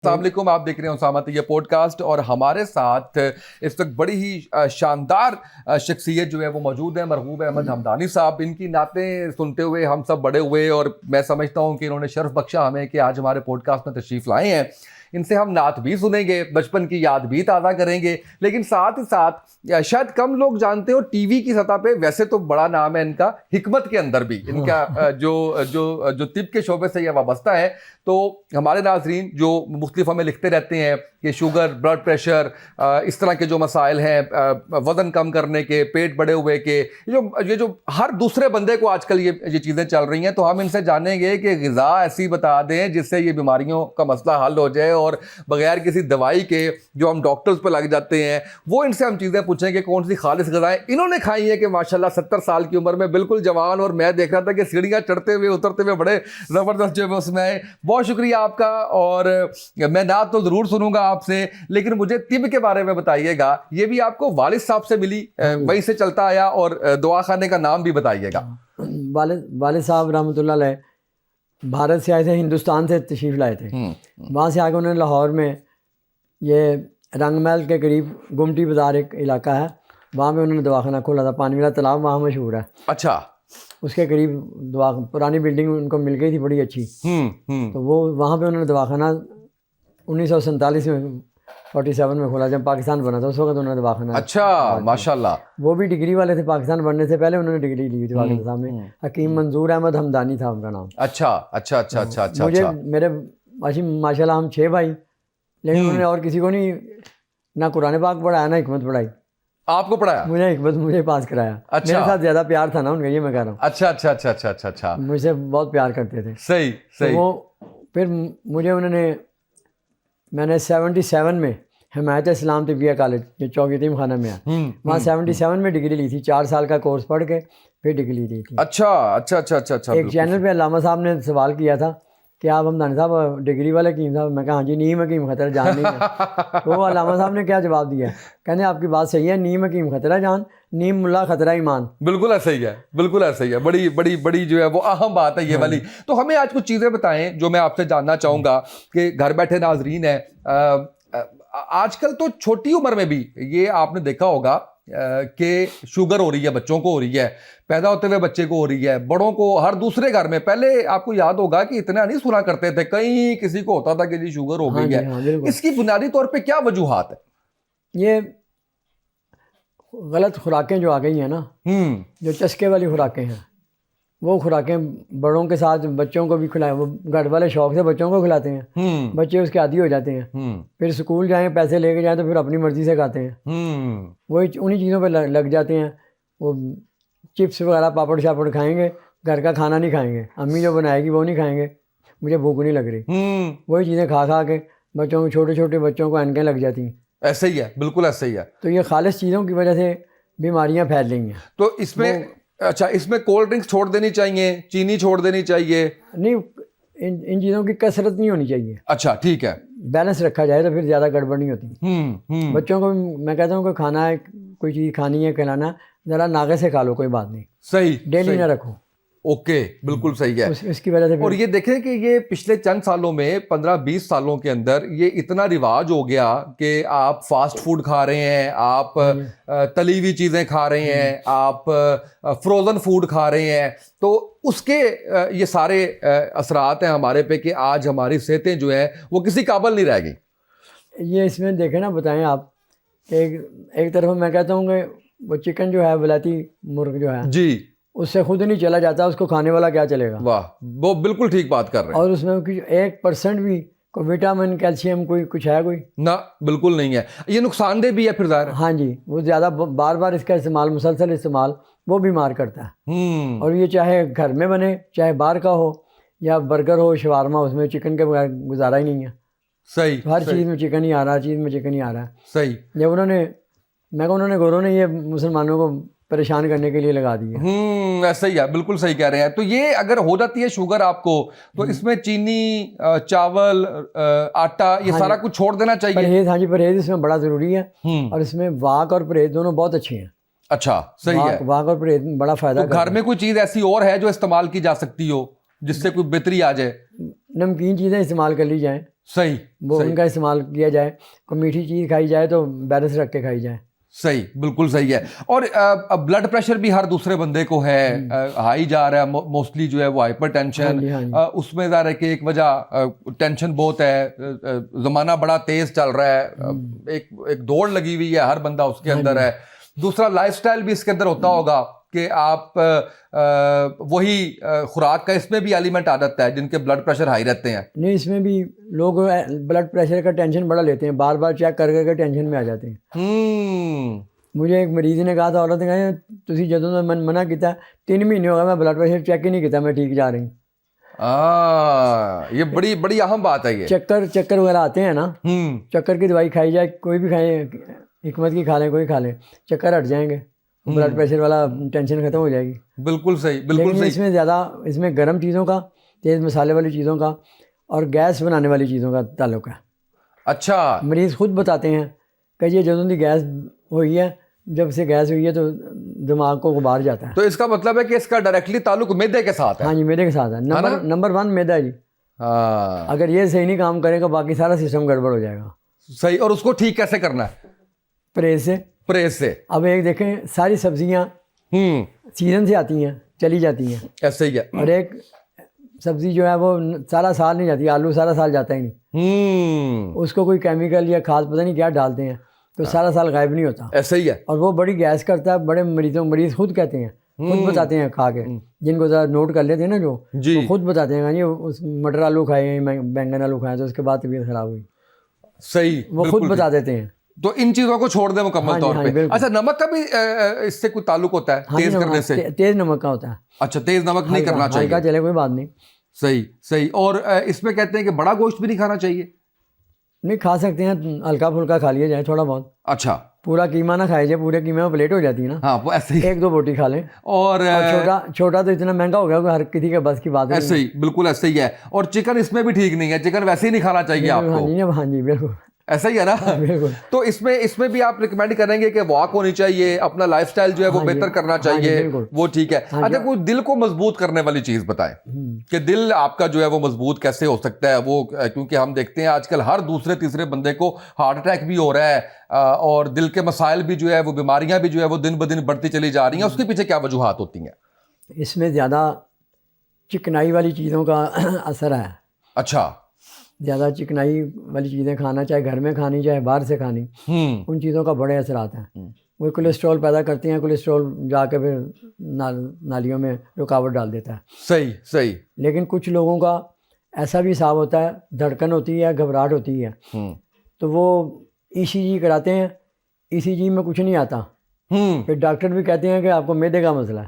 السلام علیکم، آپ دیکھ رہے ہیں اسامہ طیب پوڈ کاسٹ، اور ہمارے ساتھ اس وقت بڑی ہی شاندار شخصیت جو ہے وہ موجود ہے، مرغوب احمد ہمدانی صاحب. ان کی نعتیں سنتے ہوئے ہم سب بڑے ہوئے، اور میں سمجھتا ہوں کہ انہوں نے شرف بخشا ہمیں کہ آج ہمارے پوڈ کاسٹ میں تشریف لائے ہیں. ان سے ہم نعت بھی سنیں گے، بچپن کی یاد بھی تازہ کریں گے، لیکن ساتھ ہی ساتھ شاید کم لوگ جانتے ہو ٹی وی کی سطح پہ ویسے تو بڑا نام ہے ان کا، حکمت کے اندر بھی ان کا جو طب کے شعبے سے یہ وابستہ ہے. تو ہمارے ناظرین جو مختلف ہمیں لکھتے رہتے ہیں کہ شوگر، بلڈ پریشر، اس طرح کے جو مسائل ہیں، وزن کم کرنے کے، پیٹ بڑے ہوئے کے، یہ جو ہر دوسرے بندے کو آج کل یہ چیزیں چل رہی ہیں، تو ہم ان سے جانیں گے کہ غذا ایسی بتا دیں جس سے یہ بیماریوں کا مسئلہ حل ہو جائے، اور بغیر کسی دوائی کے جو ہم ڈاکٹرز پہ لگ جاتے ہیں، وہ ان سے ہم چیزیں پوچھیں کہ کون سی خالص غذائیں انہوں نے کھائی ہیں کہ ماشاءاللہ 70 سال کی عمر میں بالکل جوان. اور میں دیکھ رہا تھا کہ سیڑھیاں چڑھتے ہوئے اترتے ہوئے بڑے زبردست جو ہے اس میں. بہت شکریہ آپ کا، اور میں نعت تو ضرور سنوں گا آپ سے، لیکن مجھے طب کے بارے میں بتائیے گا. یہ بھی آپ کو والد صاحب سے ملی، وہیں سے چلتا آیا، اور دعا خانے کا نام بھی بتائیے گا. والد صاحب رحمۃ اللہ علیہ بھارت سے آئے تھے، ہندوستان سے تشریف لائے تھے. وہاں سے آگے انہوں نے لاہور میں، یہ رنگ محل کے قریب گمٹی بازار ایک علاقہ ہے، وہاں پہ انہوں نے دواخانہ کھولا تھا. پانی والا تالاب وہاں مشہور ہے. اچھا. اس کے قریب پرانی بلڈنگ ان کو مل گئی تھی بڑی اچھی، تو وہ وہاں پہ انہوں نے دواخانہ 1947 میں 47 میں کھولا، جب پاکستان بنا تھا اس وقت انہوں نے دواخانہ. اچھا، ماشاء اللہ. وہ بھی ڈگری والے تھے، پاکستان بننے سے پہلے انہوں نے ڈگری لی تھی والد صاحب نے. حکیم منظور احمد ہمدانی تھا ان کا نام. اچھا اچھا اچھا اچھا اچھا. مجھے میرے ماشاء اللہ ہم 6 بھائی، لیکن انہوں نے اور کسی کو نہیں، نہ قرآن پاک پڑھایا نہ حکمت پڑھائی. آپ کو پڑھایا؟ مجھے حکمت مجھے پاس کرایا. میرے ساتھ زیادہ پیار تھا نا ان کا، یہ میں کہہ رہا ہوں. اچھا اچھا اچھا اچھا اچھا اچھا. مجھ سے بہت پیار کرتے تھے. صحیح صحیح. وہ پھر مجھے انہوں نے، میں نے 77 میں حمایت اسلام طبیہ کالج جو چوک یتیم خانہ میں ہے، وہاں 77 میں ڈگری لی تھی. 4 سال کا کورس پڑھ کے پھر ڈگری لی تھی. اچھا اچھا اچھا اچھا اچھا. ایک چینل پہ علامہ صاحب نے سوال کیا تھا کہ آپ ہمدانی صاحب ڈگری والے حکیم صاحب؟ میں کہا ہاں جی، نیم حکیم خطرہ جان نہیں ہے. تو وہ علامہ صاحب نے کیا جواب دیا، کہنے آپ کی بات صحیح ہے، نیم حکیم خطرہ جان، نیم ملا خطرہ ایمان. بالکل ایسا ہی ہے، بالکل ایسا ہی ہے. بڑی بڑی بڑی جو ہے وہ اہم بات ہے یہ والی. تو ہمیں آج کچھ چیزیں بتائیں جو میں آپ سے جاننا چاہوں گا کہ گھر بیٹھے ناظرین ہیں. آج کل تو چھوٹی عمر میں بھی یہ آپ نے دیکھا ہوگا کہ شوگر ہو رہی ہے، بچوں کو ہو رہی ہے، پیدا ہوتے ہوئے بچے کو ہو رہی ہے، بڑوں کو، ہر دوسرے گھر میں. پہلے آپ کو یاد ہوگا کہ اتنا نہیں سنا کرتے تھے، کہیں کسی کو ہوتا تھا کہ جی شوگر ہو گئی ہے. اس کی بنیادی طور پہ کیا وجوہات ہیں؟ یہ غلط خوراکیں جو آ گئی ہیں نا، جو چسکے والی خوراکیں ہیں، وہ خوراکیں بڑوں کے ساتھ بچوں کو بھی کھلائیں. وہ گھر والے شوق سے بچوں کو کھلاتے ہیں، بچے اس کے عادی ہو جاتے ہیں. پھر اسکول جائیں، پیسے لے کے جائیں تو پھر اپنی مرضی سے کھاتے ہیں. وہی انہی چیزوں پہ لگ جاتے ہیں. وہ چپس وغیرہ، پاپڑ شاپڑ کھائیں گے، گھر کا کھانا نہیں کھائیں گے، امی جو بنائے گی وہ نہیں کھائیں گے، مجھے بھوک نہیں لگ رہی. وہی چیزیں کھا کھا کے بچوں کو، چھوٹے چھوٹے بچوں کو اینکیں لگ جاتی ہیں. ایسا ہی ہے، بالکل ایسا ہی ہے. تو یہ خالص چیزوں کی وجہ سے بیماریاں پھیل رہی ہیں. تو اس میں اچھا، اس میں کولڈ ڈرنکس چھوڑ دینی چاہیے، چینی چھوڑ دینی چاہیے؟ نہیں، ان چیزوں کی کثرت نہیں ہونی چاہیے. اچھا ٹھیک ہے. بیلنس رکھا جائے تو پھر زیادہ گڑبڑ نہیں ہوتی. بچوں کو میں کہتا ہوں کہ کھانا ہے، کوئی چیز کھانی ہے، کھلانا، ذرا ناغے سے کھا لو، کوئی بات نہیں. صحیح. ڈیلی نہ رکھو. اوکے، بالکل صحیح ہے. اس کی وجہ سے. اور یہ دیکھیں کہ یہ پچھلے چند سالوں میں، 15-20 سالوں کے اندر یہ اتنا رواج ہو گیا کہ آپ فاسٹ فوڈ کھا رہے ہیں، آپ تلی ہوئی چیزیں کھا رہے ہیں، آپ فروزن فوڈ کھا رہے ہیں. تو اس کے یہ سارے اثرات ہیں ہمارے پہ کہ آج ہماری صحتیں جو ہیں وہ کسی قابل نہیں رہ گئی. یہ اس میں دیکھیں نا، بتائیں آپ کہ ایک طرف میں کہتا ہوں کہ وہ چکن جو ہے، ولایتی مرغ جو ہے، جی، اس سے خود نہیں چلا جاتا، اس کو کھانے والا کیا چلے گا؟ واہ، وہ بالکل ٹھیک بات کر رہے ہیں. اور اس میں 1% بھی کوئی وٹامن، کیلشیم کوئی کچھ ہے کوئی؟ نہ، بالکل نہیں ہے. یہ نقصان دہ بھی ہے پھر ظاہر. ہاں جی، وہ زیادہ بار بار اس کا استعمال، مسلسل استعمال، وہ بیمار کرتا ہے. اور یہ چاہے گھر میں بنے، چاہے باہر کا ہو، یا برگر ہو، شوارما، اس میں چکن کے بغیر گزارا ہی نہیں ہے. صحیح. ہر چیز میں چکن ہی آ رہا ہے، ہر چیز میں چکن ہی آ رہا ہے. صحیح. جب انہوں نے گوروں نے یہ مسلمانوں کو پریشان کرنے کے لیے لگا دی ہے. ایسا ہی ہے، بالکل صحیح کہہ رہے ہیں. تو یہ اگر ہو جاتی ہے شوگر آپ کو، تو اس میں چینی، چاول، آٹا، یہ سارا کچھ چھوڑ دینا چاہیے. پرہیز، ہاں جی، پرہیز اس میں بڑا ضروری ہے. اور اس میں واک اور پرہیز دونوں بہت اچھے ہیں. اچھا، صحیح ہے. واک اور پرہیز بڑا فائدہ. گھر میں کوئی چیز ایسی اور ہے جو استعمال کی جا سکتی ہو جس سے کوئی بہتری آ جائے؟ نمکین چیزیں استعمال کر لی جائیں. صحیح, وہ ان کا استعمال کیا جائے. کوئی میٹھی چیز کھائی جائے تو بیلنس رکھ کے کھائی جائے. صحیح, بالکل صحیح ہے. اور بلڈ پریشر بھی ہر دوسرے بندے کو ہے, ہائی جا رہا ہے موسٹلی جو ہے وہ ہائپر ٹینشن, اس میں ظاہر ہے کہ ایک وجہ ٹینشن بہت ہے, زمانہ بڑا تیز چل رہا ہے, ایک دوڑ لگی ہوئی ہے, ہر بندہ اس کے اندر ہے. دوسرا لائف سٹائل بھی اس کے اندر ہوتا ہوگا کہ آپ وہی خوراک کا اس میں بھی ایلیمنٹ آ جاتا ہے جن کے بلڈ پریشر ہائی رہتے ہیں. نہیں, اس میں بھی لوگ بلڈ پریشر کا ٹینشن بڑا لیتے ہیں, بار بار چیک کر کے ٹینشن میں آ جاتے ہیں. مجھے ایک مریض نے کہا تھا, عورت نے کہا تسی جدوں میں منع کیتا 3 مہینے ہو گئے میں بلڈ پریشر چیک ہی نہیں کیتا, میں ٹھیک جا رہی ہوں. یہ بڑی بڑی اہم بات ہے. یہ چکر وغیرہ آتے ہیں نا, چکر کی دوائی کھائی جائے, کوئی بھی کھائیں, حکمت کی کھا لیں, کوئی کھا لیں, چکر ہٹ جائیں گے, بلڈ پریشر والا ٹینشن ختم ہو جائے گی. بالکل صحیح, بالکل صحیح. اس میں زیادہ اس میں گرم چیزوں کا, تیز مسالے والی چیزوں کا اور گیس بنانے والی چیزوں کا تعلق ہے. اچھا, مریض خود بتاتے ہیں کہ یہ جدوں دی گیس ہوئی ہے, جب سے گیس ہوئی ہے تو دماغ کو غبار جاتا ہے. تو اس کا مطلب ہے کہ اس کا ڈائریکٹلی تعلق معدے کے ساتھ ہے. ہاں جی, معدے کے ساتھ ہے. نمبر 1 معدہ ہے جی. اگر یہ صحیح نہیں کام کرے گا باقی سارا سسٹم گڑبڑ ہو جائے گا. صحیح. اور اس کو ٹھیک کیسے کرنا ہے؟ پرہیز سے. اب ایک دیکھیں, ساری سبزیاں سیزن سے آتی ہیں, چلی جاتی ہیں, ایسے ہی ہے. اور ایک سبزی جو ہے وہ سارا سال نہیں جاتی. آلو سارا سال جاتا ہی نہیں, اس کو کوئی کیمیکل یا کھاد پتہ نہیں کیا ڈالتے ہیں تو سارا سال غائب نہیں ہوتا. ایسے ہی ہے. اور وہ بڑی گیس کرتا ہے. بڑے مریض خود کہتے ہیں, خود بتاتے ہیں کھا کے, جن کو ذرا نوٹ کر لیتے ہیں نا جو, خود بتاتے ہیں جی اس مٹر آلو کھائے, بینگن آلو کھائے تو اس کے بعد طبیعت خراب ہوئی. صحیح, وہ خود بتا دیتے ہیں. تو ان چیزوں کو چھوڑ دیں مکمل طور پہ. اچھا, نمک کا بھی اس سے کوئی تعلق ہوتا ہے تیز کرنے سے؟ تیز نمک کا ہوتا ہے. اچھا, تیز نمک نہیں کرنا چاہیے. ہلکا چلے, کوئی بات نہیں. صحیح. اور اس میں کہتے ہیں کہ بڑا گوشت بھی نہیں کھانا چاہیے. نہیں, کھا سکتے ہیں, ہلکا پھلکا کھا لیا جائے تھوڑا بہت. اچھا, پورا قیمہ نہ کھائے جائے, پورے قیمے میں پلیٹ ہو جاتی ہے نا. ہاں, وہ ایسے ہی 1-2 بوٹی کھا لیں. اور چھوٹا تو اتنا مہنگا ہو گیا کہ ہر کسی کے بس کی بات ہے. ایسے ہی, بالکل ایسے ہی ہے. اور چکن اس میں بھی ٹھیک نہیں ہے, چکن ویسے ہی نہیں کھانا چاہیے آپ کو. ہاں جی, بالکل ایسا ہی ہے نا. تو اس میں بھی آپ ریکمینڈ کریں گے کہ واک ہونی چاہیے, اپنا لائف سٹائل جو ہے وہ بہتر کرنا چاہیے, وہ ٹھیک ہے. اچھا, کوئی دل کو مضبوط کرنے والی چیز بتائیں کہ دل آپ کا جو ہے وہ مضبوط کیسے ہو سکتا ہے وہ, کیونکہ ہم دیکھتے ہیں آج کل ہر دوسرے تیسرے بندے کو ہارٹ اٹیک بھی ہو رہا ہے, اور دل کے مسائل بھی جو ہے وہ, بیماریاں بھی جو ہے وہ دن بدن بڑھتی چلی جا رہی ہیں. اس کے پیچھے کیا وجوہات ہوتی ہیں؟ اس میں زیادہ چکنائی والی چیزوں کا اثر ہے. اچھا, زیادہ چکنائی والی چیزیں کھانا, چاہے گھر میں کھانی چاہے باہر سے کھانی, ان چیزوں کا بڑے اثرات ہیں. وہ کولیسٹرول پیدا کرتی ہیں, کولیسٹرول جا کے پھر نالیوں میں رکاوٹ ڈال دیتا ہے. صحیح. لیکن کچھ لوگوں کا ایسا بھی حساب ہوتا ہے, دھڑکن ہوتی ہے, گھبراہٹ ہوتی ہے, تو وہ ECG کراتے ہیں, ECG میں کچھ نہیں آتا, پھر ڈاکٹر بھی کہتے ہیں کہ آپ کو معدے کا مسئلہ ہے.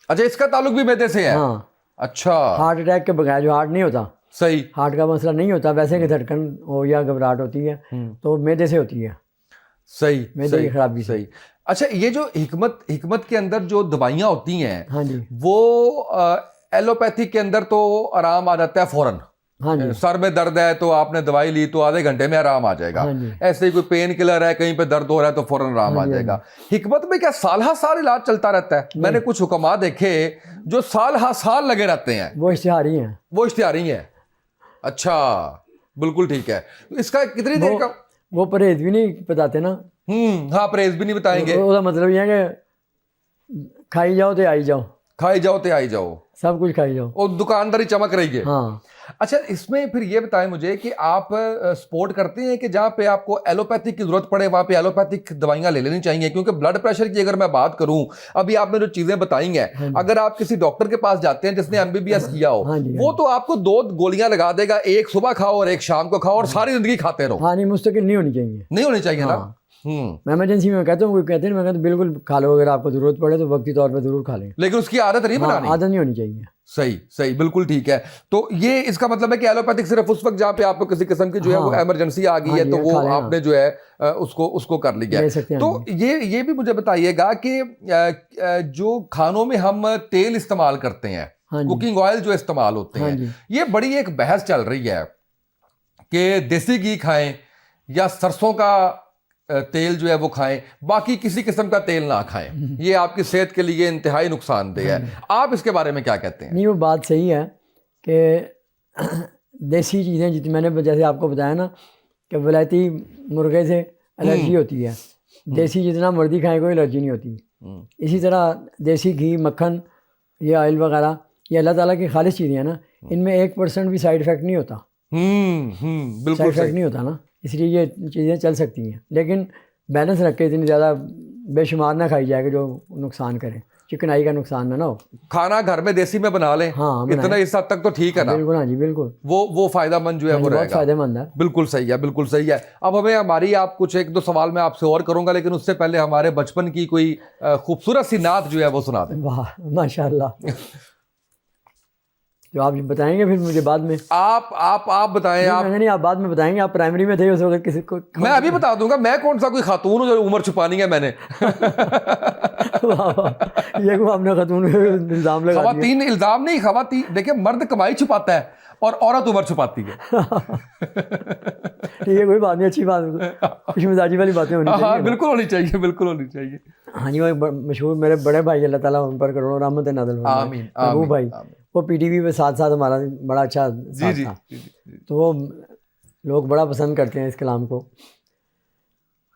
اچھا, اس کا تعلق بھی معدے سے ہے. ہاں. اچھا, ہارٹ اٹیک کے بغیر, جو ہارٹ نہیں ہوتا, صحیح, ہارٹ کا مسئلہ نہیں ہوتا, ویسے کہ دھڑکن ہو یا گھبراہٹ ہوتی ہے تو معدے سے ہوتی ہے. صحیح, معدے کی خرابی. صحیح. اچھا, یہ جو حکمت کے اندر جو دوائیاں ہوتی ہیں, ہاں جی, وہ ایلوپیتھی کے اندر تو آرام آ جاتا ہے فوراً. ہاں جی, سر میں درد ہے تو آپ نے دوائی لی تو آدھے گھنٹے میں آرام آ جائے گا. ایسے ہی کوئی پین کلر ہے, کہیں پہ درد ہو رہا ہے تو فوراً آرام آ جائے گا. حکمت میں کیا سال ہر سال علاج چلتا رہتا ہے؟ میں نے کچھ حکمات دیکھے جو سال ہر سال لگے رہتے ہیں. وہ اشتہاری ہیں. اچھا, بالکل ٹھیک ہے. اس کا کتنی دیر کا؟ وہ پرہیز بھی نہیں بتاتے نا. ہاں, پرہیز بھی نہیں بتائیں گے. وہ مطلب یہ ہے کہ کھائی جاؤ تو آئی جاؤ, کھائی جاؤ تو آئی جاؤ, سب کچھ کھائی جاؤ, اور دکانداری چمک رہی ہے. ہاں. اچھا, اس میں پھر یہ بتائیں مجھے کہ آپ سپورٹ کرتے ہیں کہ جہاں پہ آپ کو ایلوپیتھک کی ضرورت پڑے وہاں پہ ایلوپیتھک دوائیاں لے لینی چاہیے؟ کیونکہ بلڈ پریشر کی اگر میں بات کروں, ابھی آپ نے جو چیزیں بتائی ہیں, اگر آپ کسی ڈاکٹر کے پاس جاتے ہیں جس نے MBBS کیا ہو, وہ تو آپ کو 2 گولیاں لگا دے گا, ایک صبح کھاؤ اور ایک شام کو کھاؤ, اور ساری زندگی کھاتے رہو. ہاں, نہیں, مستقل نہیں ہونی چاہیے نا. میں ایمرجنسی میں کہتا ہوں, کوئی کہتے ہیں, میں کہتا ہوں بالکل کھا لو, اگر آپ کو ضرورت پڑے تو وقتی طور پہ ضرور کھا لیں, لیکن اس کی عادت نہیں بنانی. عادت نہیں ہونی چاہیے. صحیح, بالکل ٹھیک ہے. تو یہ اس کا مطلب ہے کہ ایلوپیتھک صرف اس وقت جہاں پہ آپ کو کسی قسم کی جو ہے وہ ایمرجنسی آ گئی ہے تو وہ آپ نے جو ہے اس کو کر لیا. تو یہ بھی مجھے بتائیے گا کہ جو کھانوں میں ہم تیل استعمال کرتے ہیں, کوکنگ آئل جو استعمال ہوتے ہیں, یہ بڑی ایک بحث چل رہی ہے کہ دیسی گھی کھائیں یا سرسوں کا تیل جو ہے وہ کھائیں, باقی کسی قسم کا تیل نہ کھائیں, یہ آپ کی صحت کے لیے انتہائی نقصان دہ ہے. آپ اس کے بارے میں کیا کہتے ہیں؟ نہیں, وہ بات صحیح ہے کہ دیسی چیزیں جتنی میں نے جیسے آپ کو بتایا نا کہ ولایتی مرغے سے الرجی ہوتی ہے، دیسی جتنا مرضی کھائیں کوئی الرجی نہیں ہوتی. اسی طرح دیسی گھی، مکھن، یہ آئل وغیرہ یہ اللہ تعالیٰ کی خالص چیزیں ہیں نا، ان میں 1% بھی سائیڈ افیکٹ نہیں ہوتا. بالکل سائیڈ افیکٹ نہیں ہوتا نا، اس لیے یہ چیزیں چل سکتی ہیں. لیکن بیلنس رکھ کے اتنی زیادہ بے شمار نہ کھائی جائے کہ جو نقصان کرے، چکنائی کا نقصان نہ ہو. کھانا گھر میں دیسی میں بنا لیں، ہاں اتنا اس حد تک تو ٹھیک ہے نا. بالکل، ہاں جی بالکل، وہ فائدہ مند جو ہے وہ رہے بہت گا. فائدہ مند ہے. بالکل صحیح ہے، بالکل صحیح ہے. اب ہمیں ہماری آپ کچھ 1-2 سوال میں آپ سے اور کروں گا، لیکن اس سے پہلے ہمارے بچپن کی کوئی خوبصورت سی نعت جو ہے وہ سنا دیں. واہ ماشاء اللہ. جو آپ بتائیں گے پھر مجھے بعد میں. آپ بتائیں. آپ نہیں، آپ بعد میں بتائیں گے. آپ پرائمری میں تھے اس وقت، کسی کو میں ابھی بتا دوں گا. میں کون سا کوئی خاتون ہوں جو عمر چھپانی ہے میں نے. یہ کو آپ نے خاتون الزام لگا دیا. خواتین الزام نہیں، خواتین دیکھیں، مرد کمائی چھپاتا ہے اور عورت عمر چھپاتی ہے. ٹھیک ہے، کوئی بات نہیں، اچھی بات، خوش مزاجی والی باتیں ہونی چاہیے. ہاں بالکل ہونی چاہیے، بالکل ہونی چاہیے. ہاں جی، وہ مشہور میرے بڑے بھائی اللہ تعالیٰ ان پر کروڑوں رحمت نازل فرمائے، آمین ابو بھائی، وہ پی ٹی وی پہ ساتھ ہمارا بڑا اچھا ساتھ تھا. تو وہ لوگ بڑا پسند کرتے ہیں اس کلام کو.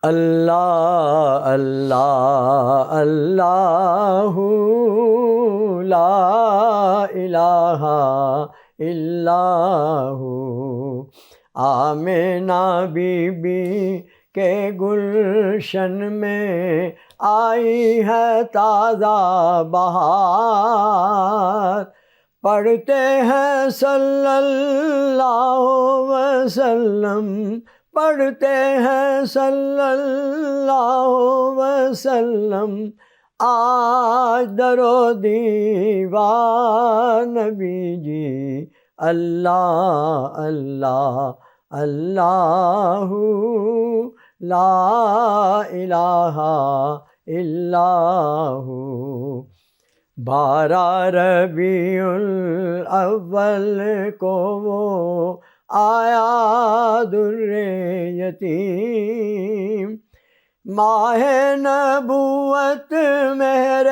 اللہ اللہ اللہ لا الہ الا ہو. آمینہ بی بی کے گلشن میں آئی ہے تازہ بہار. پڑھتے ہیں صلی اللہ وسلم، پڑھتے ہیں صلی اللہ وسلم، آج درو دیوار نبی جی. اللہ اللہ اللہ لا الہ الا ہو. 12 ربیع الاول کو وہ آیا در یتیم. ماہ نبوت مہر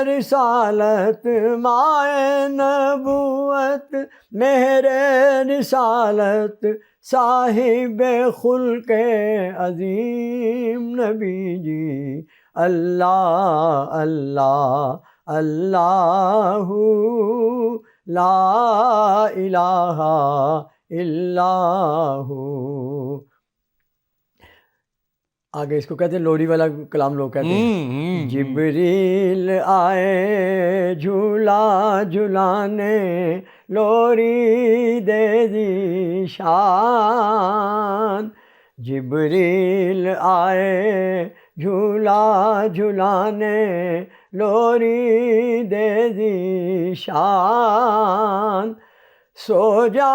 رسالت، ماہ نبوت مہر رسالت، صاحب خلق عظیم نبی جی. اللہ اللہ اللہ لا الہ الا ہو. آگے اس کو کہتے ہیں لوری والا کلام لوگ کہتے ہیں. جبریل آئے جھولا جھلانے، لوری دے دی شان. جبریل آئے جھولا جھلانے، لوری دے دی شان. سو جا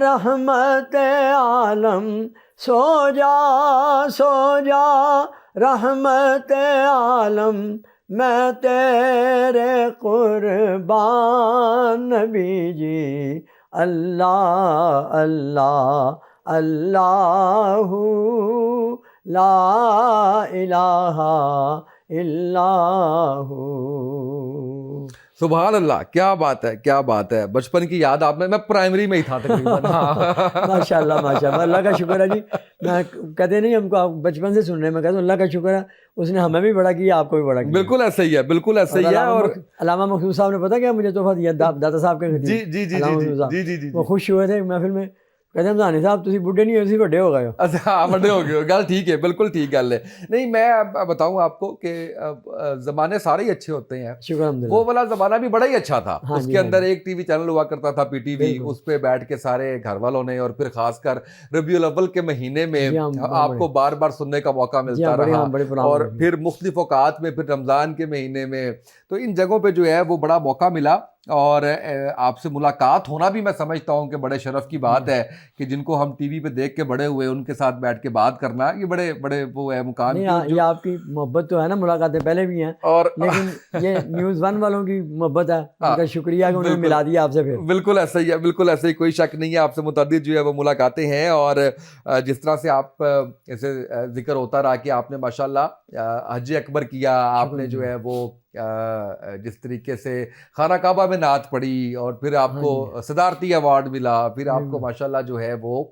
رحمت عالم، سو جا رحمت عالم، میں تیرے قربان نبی جی. اللہ اللہ اللہ لا الہ الا ہو. سبحان اللہ، کیا بات ہے، کیا بات ہے. بچپن کی یاد آپ میں پرائمری میں ہی تھا تقریباً. ماشاء اللہ ماشاء اللہ، اللہ کا شکر ہے جی. میں کہتے نہیں ہم کو آپ بچپن سے سن رہے ہیں، میں کہتا ہوں اللہ کا شکر ہے، اس نے ہمیں بھی بڑا کیا، آپ کو بھی بڑا کیا. بالکل ایسا ہی ہے، بالکل ایسا ہی ہے. اور علامہ مخدوم صاحب نے پتا کیا مجھے تحفہ دیا، داتا صاحب کے جی جی جی جی، وہ خوش ہوئے تھے محفل میں، کہتے ہیں دانی صاحب تسی بڈھے نہیں ہوئے، تسی بڑے ہو گئے ہو. اچھا بڑے ہو گئے ہو، گل ٹھیک ہے، بالکل ٹھیک گل ہے. نہیں میں بتاؤں آپ کو کہ زمانے سارے ہی اچھے ہوتے ہیں. شکر الحمدللہ. وہ والا زمانہ بھی بڑا ہی اچھا تھا. اس کے اندر ایک ٹی وی چینل ہوا کرتا تھا پی ٹی وی، اس پہ بیٹھ کے سارے گھر والوں نے، اور پھر خاص کر ربیع الاول کے مہینے میں آپ کو بار بار سننے کا موقع ملتا رہا. اور پھر مختلف اوقات میں، پھر رمضان کے مہینے میں، تو ان جگہوں پہ جو ہے وہ بڑا موقع ملا. اور آپ سے ملاقات ہونا بھی میں سمجھتا ہوں کہ بڑے شرف کی بات ہے کہ جن کو ہم ٹی وی پہ دیکھ کے بڑے ہوئے، ان کے ساتھ بیٹھ کے بات کرنا، یہ بڑے بڑے وہ ہے مقام. یہ آپ کی محبت تو ہے نا، ملاقاتیں پہلے بھی ہیں، اور لیکن یہ نیوز 1 والوں کی محبت ہے، ان کا شکریہ کہ انہوں نے ملا دیا آپ سے. پھر بالکل ایسا ہی ہے، بالکل ایسا ہی، کوئی شک نہیں ہے. آپ سے متعدد جو ہے وہ ملاقاتیں ہیں، اور جس طرح سے آپ ایسے ذکر ہوتا رہا کہ آپ نے ماشاءاللہ حج اکبر کیا آپ نے، جو ہے وہ جس طریقے سے خانہ کعبہ میں نعت پڑھی، اور پھر آپ کو صدارتی ایوارڈ ملا، پھر آپ کو ماشاءاللہ جو ہے وہ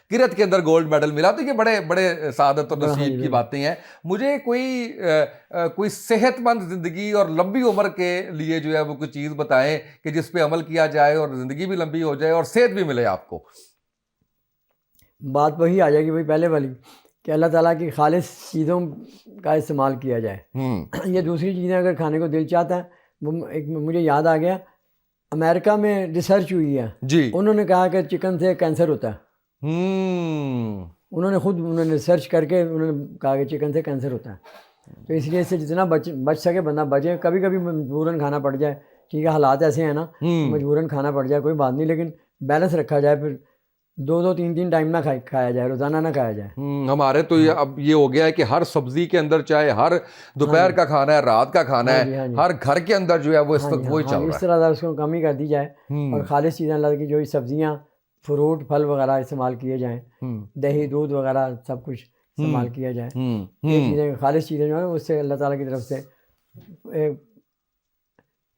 کرت کے اندر گولڈ میڈل ملا. تو یہ بڑے بڑے سعادت اور نصیب کی باتیں ہیں. مجھے کوئی صحت مند زندگی اور لمبی عمر کے لیے جو ہے وہ کوئی چیز بتائیں کہ جس پہ عمل کیا جائے اور زندگی بھی لمبی ہو جائے اور صحت بھی ملے آپ کو. بات وہی آ جائے گی وہی پہلے والی کہ اللہ تعالیٰ کی خالص چیزوں کا استعمال کیا جائے. یہ دوسری چیزیں اگر کھانے کو دل چاہتا ہے، وہ ایک مجھے یاد آ گیا، امریکہ میں ریسرچ ہوئی ہے جی، انہوں نے کہا کہ چکن سے کینسر ہوتا ہے. انہوں نے ریسرچ کر کے انہوں نے کہا کہ چکن سے کینسر ہوتا ہے. تو اس لیے اس سے جتنا بچ سکے بندہ بچے. کبھی کبھی مجبوراً کھانا پڑ جائے، ٹھیک ہے، حالات ایسے ہیں نا، مجبوراً کھانا پڑ جائے، کوئی بات نہیں، لیکن بیلنس رکھا جائے. پھر 2-3 ٹائم نہ کھایا جائے، روزانہ نہ کھایا جائے. ہمارے تو اب یہ ہو گیا ہے کہ ہر سبزی کے اندر، چاہے ہر دوپہر کا کھانا ہے، رات کا کھانا ہے، ہر گھر کے اندر جو ہے وہ اس وقت وہی چل رہا ہے. اس طرح اس کو کم ہی کر دی جائے اور خالص چیزیں اللہ کی جو سبزیاں، فروٹ، پھل وغیرہ استعمال کیے جائیں، دہی دودھ وغیرہ سب کچھ استعمال کیا جائے. یہ چیزیں خالص چیزیں جو ہیں اس سے اللہ تعالیٰ کی طرف سے.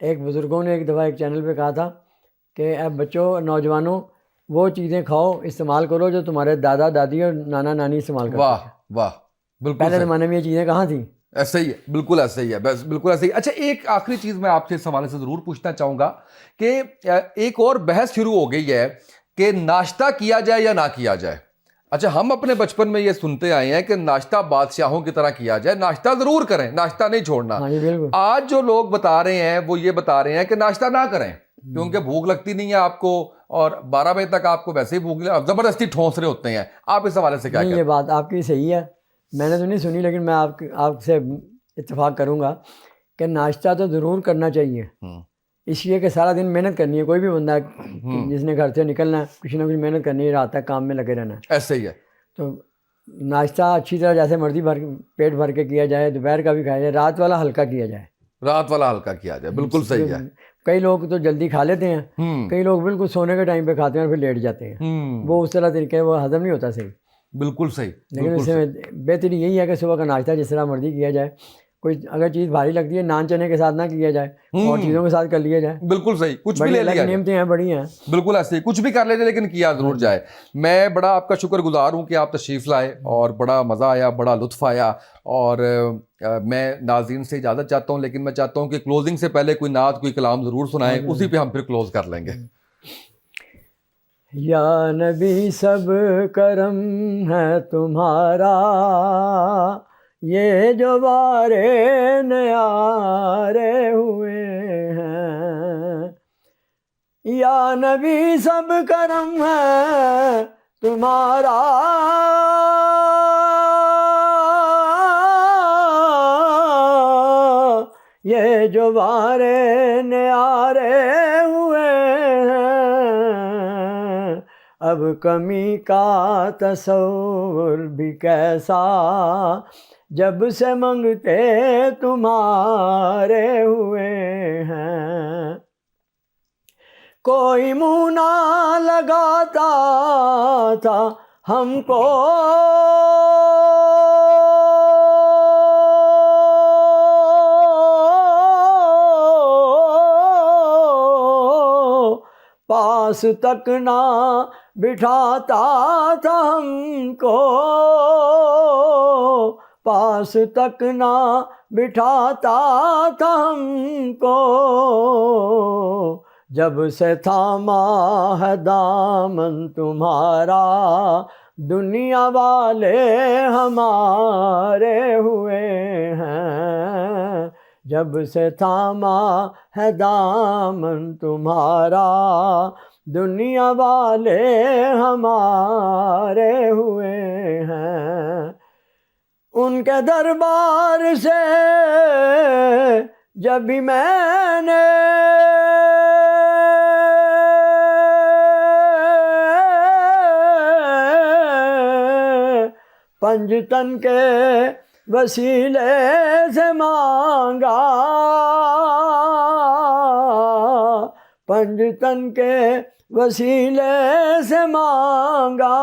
ایک بزرگوں نے ایک دفعہ ایک چینل پہ کہا تھا کہ اے بچوں، نوجوانوں، وہ چیزیں کھاؤ، استعمال کرو جو تمہارے دادا دادی اور نانا نانی استعمال کرتے تھے. واہ واہ، بالکل پہلے زمانے میں یہ چیزیں کہاں تھیں؟ ایسا ہی ہے، بالکل ایسا ہی ہے، بس بالکل ایسا ہی. اچھا، ایک آخری چیز میں آپ سے اس حوالے سے ضرور پوچھنا چاہوں گا کہ ایک اور بحث شروع ہو گئی ہے کہ ناشتہ کیا جائے یا نہ کیا جائے. اچھا، ہم اپنے بچپن میں یہ سنتے آئے ہیں کہ ناشتہ بادشاہوں کی طرح کیا جائے، ناشتہ ضرور کریں، ناشتہ نہیں چھوڑنا. آج جو لوگ بتا رہے ہیں وہ یہ بتا رہے ہیں کہ ناشتہ نہ کریں کیونکہ بھوک لگتی نہیں ہے آپ کو، اور 12 بجے تک آپ کو ویسے ہی بھوک زبردستی ٹھونس رہے ہوتے ہیں. آپ اس حوالے سے کیا کہتے ہیں؟ یہ بات آپ کی صحیح ہے، میں نے تو نہیں سنی، لیکن میں آپ سے اتفاق کروں گا کہ ناشتہ تو ضرور کرنا چاہیے. اس لیے کہ سارا دن محنت کرنی ہے. کوئی بھی بندہ جس نے گھر سے نکلنا ہے، کچھ نہ کچھ محنت کرنی ہے، رات تک کام میں لگے رہنا ہے. ایسے ہی ہے. تو ناشتہ اچھی طرح جیسے مرضی پیٹ بھر کے کیا جائے، دوپہر کا بھی کھایا جائے، رات والا ہلکا کیا جائے. رات والا ہلکا کیا جائے، بالکل صحیح ہے. کئی لوگ تو جلدی کھا لیتے ہیں، کئی لوگ بالکل سونے کے ٹائم پہ کھاتے ہیں اور پھر لیٹ جاتے ہیں. وہ اس طرح طریقے وہ ہضم نہیں ہوتا صحیح. بالکل صحیح. لیکن اس میں بہتری یہی ہے کہ صبح کا ناشتہ جس طرح مرضی کیا جائے. کوئی اگر چیز بھاری لگتی ہے، نان چنے کے ساتھ نہ کیا جائے، اور چیزوں کے ساتھ کر لیا جائے. بالکل صحیح. کچھ بھی لے لیا جائے، نعمتیں ہیں، بڑی ہیں، بالکل ایسے کچھ بھی کر لیتے لیکن کیا ضرور جائے. میں بڑا آپ کا شکر گزار ہوں کہ آپ تشریف لائے اور بڑا مزہ آیا، بڑا لطف آیا. اور میں ناظرین سے اجازت چاہتا ہوں، لیکن میں چاہتا ہوں کہ کلوزنگ سے پہلے کوئی نعت، کوئی کلام ضرور سنائیں، اسی پہ ہم پھر کلوز کر لیں گے. یا نبی سب کرم ہے تمہارا، یہ جو بارے نیارے ہوئے ہیں. یا نبی سب کرم ہے تمہارا، یہ جو بارے نیارے ہوئے ہیں. اب کمی کا تصور بھی کیسا، جب سے منگتے تمہارے ہوئے ہیں. کوئی منہ نہ لگاتا تھا ہم کو، پاس تک نہ بٹھاتا تھا ہم کو، پاس تک نہ بٹھاتا تھا ہم کو. جب سے تھاما ہے دامن تمہارا، دنیا والے ہمارے ہوئے ہیں. جب سے تھاما ہے دامن تمہارا، دنیا والے ہمارے ہوئے ہیں. ان کے دربار سے جب بھی میں نے پنجتن کے وسیلے سے مانگا، پنجتن کے وسیلے سے مانگا،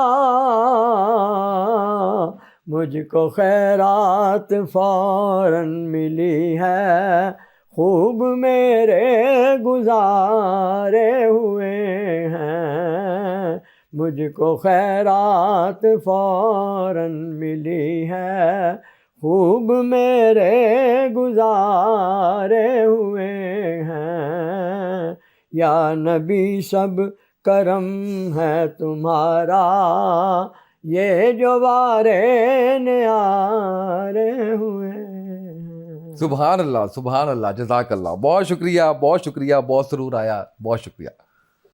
مجھ کو خیرات فوراً ملی ہے، خوب میرے گزارے ہوئے ہیں، مجھ کو خیرات فوراً ملی ہے، خوب میرے گزارے ہوئے ہیں، یا نبی سب کرم ہے تمہارا، یہ جو وارے نیارے ہوئے ہیں۔ سبحان اللہ، سبحان اللہ، جزاک اللہ، بہت شکریہ، بہت شکریہ، بہت سرور آیا، بہت شکریہ۔